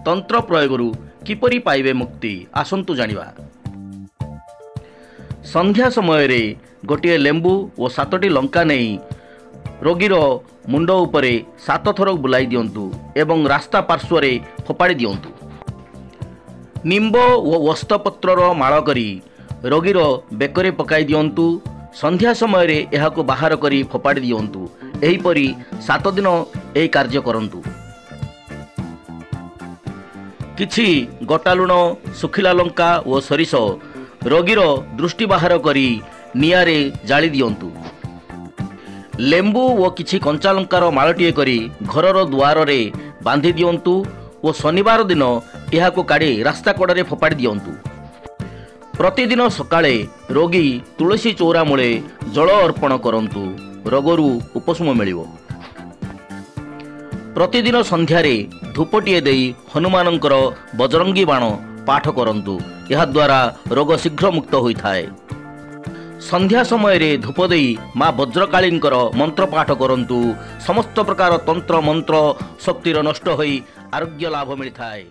तंत्र प्रयोगरू किपरि पाइबे मुक्ति आसंतु जानिबा। संध्या समय रे गोटे लेंबू और 7टी लंका नहीं रोगीर मुंड उपरे 7 थर बुलाई दियंतु एवं रास्ता पार्श्व रे फोपाड़ी दियंतु। निंब और वस्तपत्रर माळ करी रोगीर बेकरे पकाई दियंतु। संध्या समय रे एहाको बाहर करी फोपाड़ी दियंतु। एहीपरि 7 दिन एही कार्य करंतु। किछि गोटा लुण सुखिला लंका और सरिष रोगीर दृष्टि बाहर करी नियारे जाली दियंतु। लेंबू और किछि कंचा लंकार माळटीए करी घरर दुआर रे बांधी दियंतु और शनिवार दिन एहाको काढ़ी रास्ता कड़े फोपाड़ी दियंतु। प्रतिदिन सकाळे रोगी तुलसी चौरा मूले जल अर्पण करंतु। रोगरू उपशम मिलिबो। प्रतिदिन संध्यारे धूपटीए देई हनुमानंकर बजरंगी बाण पाठ करंतु। यह द्वारा रोग शीघ्र मुक्त होइथाय। संध्या समय रे धूप देई माँ वज्रकाळींकर मंत्र पाठ करंतु। समस्त प्रकार तंत्र मंत्र शक्तिर नष्ट होई आरोग्य लाभ मिलिथाय।